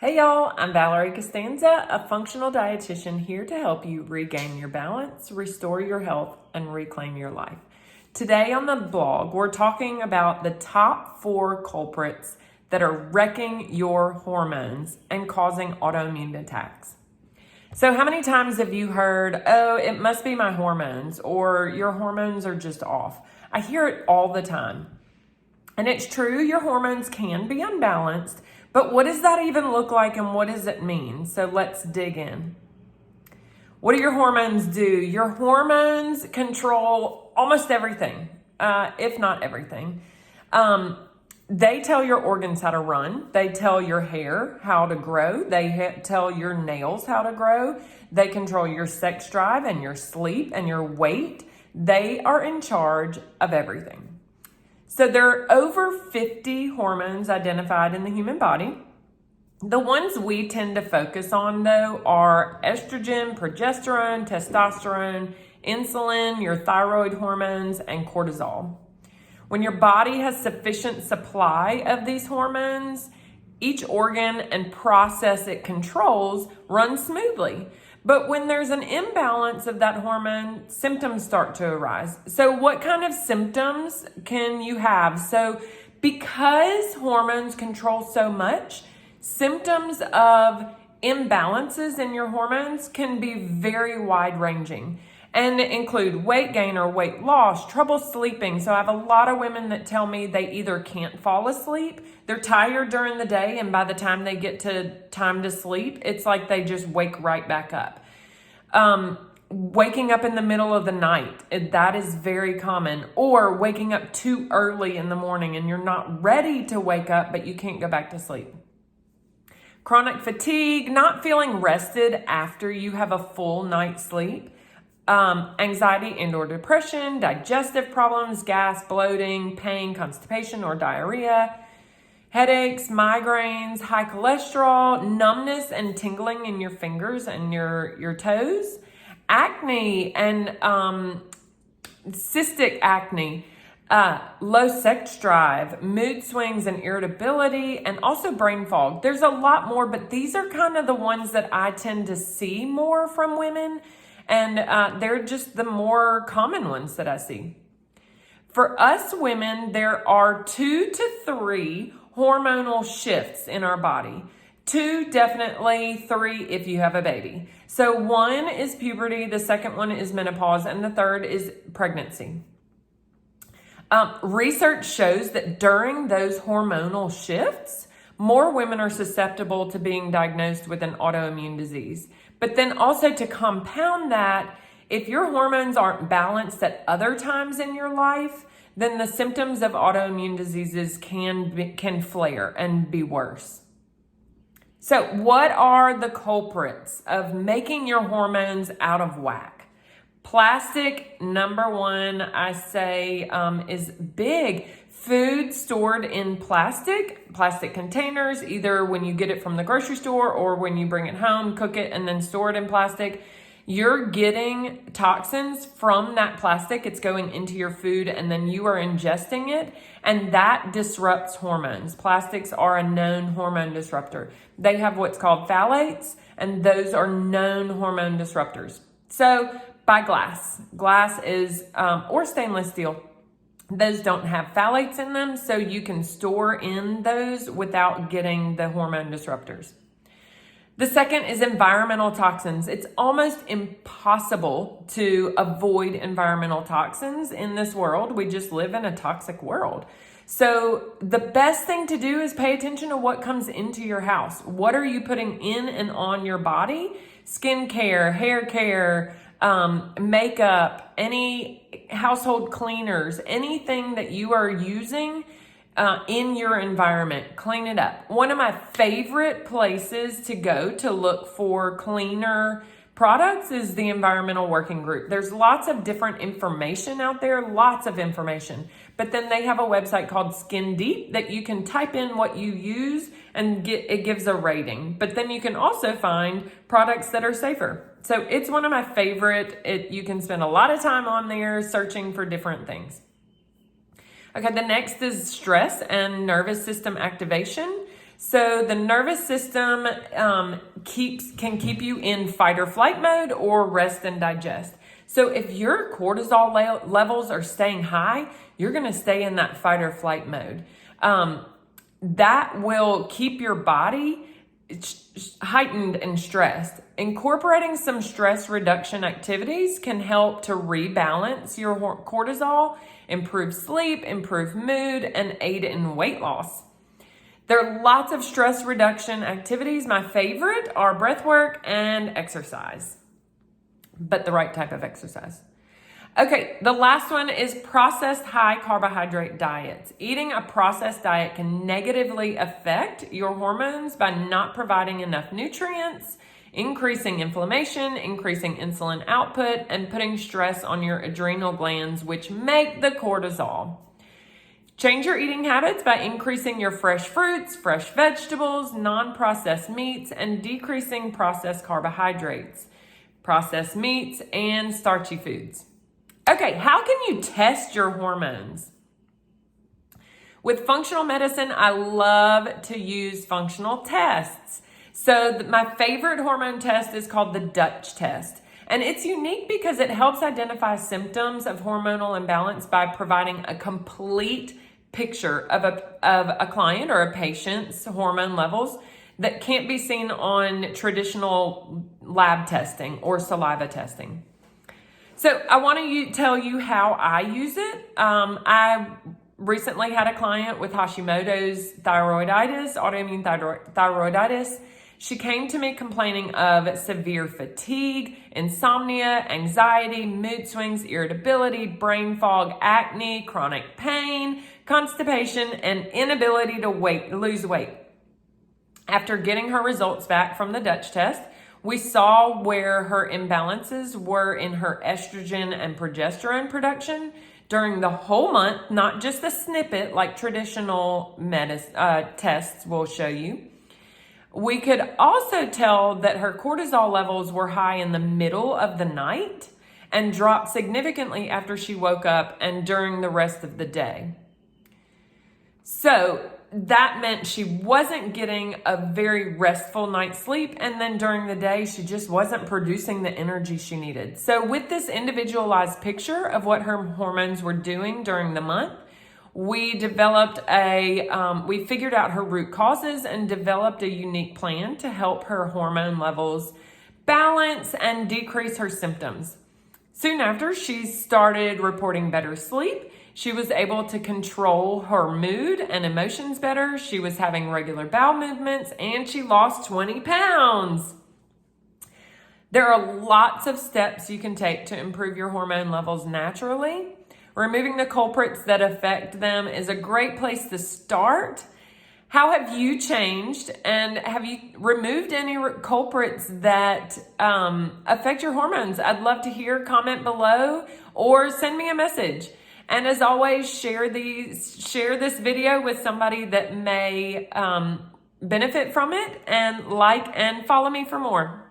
Hey y'all, I'm Valerie Costanza, a functional dietitian here to help you regain your balance, restore your health, and reclaim your life. Today on the blog, we're talking about the top 4 culprits that are wrecking your hormones and causing autoimmune attacks. So how many times have you heard, oh, it must be my hormones, or your hormones are just off? I hear it all the time. And it's true, your hormones can be unbalanced, but what does that even look like and what does it mean? So let's dig in. What do your hormones do? Your hormones control almost everything, if not everything. They tell your organs how to run. They tell your hair how to grow. They tell your nails how to grow. They control your sex drive and your sleep and your weight. They are in charge of everything. So there are over 50 hormones identified in the human body. The ones we tend to focus on, though, are estrogen, progesterone, testosterone, insulin, your thyroid hormones, and cortisol. When your body has sufficient supply of these hormones, each organ and process it controls runs smoothly. But when there's an imbalance of that hormone, symptoms start to arise. So what kind of symptoms can you have? So because hormones control so much, symptoms of imbalances in your hormones can be very wide-ranging and include weight gain or weight loss, trouble sleeping. So I have a lot of women that tell me they either can't fall asleep, they're tired during the day, and by the time they get to time to sleep, it's like they just wake right back up. Waking up in the middle of the night, that is very common. Or waking up too early in the morning and you're not ready to wake up, but you can't go back to sleep. Chronic fatigue, not feeling rested after you have a full night's sleep. Anxiety and or depression, digestive problems, gas, bloating, pain, constipation or diarrhea, headaches, migraines, high cholesterol, numbness and tingling in your fingers and your toes, acne and cystic acne, low sex drive, mood swings and irritability, and also brain fog. There's a lot more, but these are kind of the ones that I tend to see more from women. And they're just the more common ones that I see. For us women, there are 2 to 3 hormonal shifts in our body. 2, definitely 3 if you have a baby. So 1 is puberty, the second one is menopause, and the third is pregnancy. Research shows that during those hormonal shifts, more women are susceptible to being diagnosed with an autoimmune disease. But then also to compound that, if your hormones aren't balanced at other times in your life, then the symptoms of autoimmune diseases can flare and be worse. So what are the culprits of making your hormones out of whack? Plastic, number 1, I say, is big. Food stored in plastic containers, either when you get it from the grocery store or when you bring it home, cook it, and then store it in plastic. You're getting toxins from that plastic. It's going into your food, and then you are ingesting it, and that disrupts hormones. Plastics are a known hormone disruptor. They have what's called phthalates, and those are known hormone disruptors. So buy glass. Glass is, or stainless steel. Those don't have phthalates in them, so you can store in those without getting the hormone disruptors. The second is environmental toxins. It's almost impossible to avoid environmental toxins in this world. We just live in a toxic world. So the best thing to do is pay attention to what comes into your house. What are you putting in and on your body? Skincare, hair care, makeup, any household cleaners, anything that you are using in your environment, clean it up. One of my favorite places to go to look for cleaner products is the Environmental Working Group. There's lots of different information out there, lots of information. But then they have a website called Skin Deep that you can type in what you use and it gives a rating. But then you can also find products that are safer. So it's one of my favorite. You can spend a lot of time on there searching for different things. Okay, the next is stress and nervous system activation. So the nervous system can keep you in fight or flight mode or rest and digest. So if your cortisol levels are staying high, you're going to stay in that fight or flight mode. That will keep your body heightened and stressed. Incorporating some stress reduction activities can help to rebalance your cortisol, improve sleep, improve mood, and aid in weight loss. There are lots of stress reduction activities. My favorite are breath work and exercise, but the right type of exercise. Okay, the last one is processed high carbohydrate diets. Eating a processed diet can negatively affect your hormones by not providing enough nutrients, increasing inflammation, increasing insulin output, and putting stress on your adrenal glands, which make the cortisol. Change your eating habits by increasing your fresh fruits, fresh vegetables, non-processed meats, and decreasing processed carbohydrates, processed meats, and starchy foods. Okay, how can you test your hormones? With functional medicine, I love to use functional tests. So my favorite hormone test is called the Dutch test. And it's unique because it helps identify symptoms of hormonal imbalance by providing a complete picture of a client or a patient's hormone levels that can't be seen on traditional lab testing or saliva testing. So I want to tell you how I use it. I recently had a client with Hashimoto's thyroiditis, autoimmune thyroiditis. She came to me complaining of severe fatigue, insomnia, anxiety, mood swings, irritability, brain fog, acne, chronic pain, constipation, and inability to lose weight. After getting her results back from the Dutch test, we saw where her imbalances were in her estrogen and progesterone production during the whole month, not just a snippet like traditional tests will show you. We could also tell that her cortisol levels were high in the middle of the night and dropped significantly after she woke up and during the rest of the day. So that meant she wasn't getting a very restful night's sleep, and then during the day, she just wasn't producing the energy she needed. So with this individualized picture of what her hormones were doing during the month, we developed we figured out her root causes and developed a unique plan to help her hormone levels balance and decrease her symptoms. Soon after, she started reporting better sleep. She was able to control her mood and emotions better. She was having regular bowel movements, and she lost 20 pounds. There are lots of steps you can take to improve your hormone levels naturally. Removing the culprits that affect them is a great place to start. How have you changed, and have you removed any culprits that affect your hormones? I'd love to hear. Comment below or send me a message. And as always, share this video with somebody that may benefit from it, and like and follow me for more.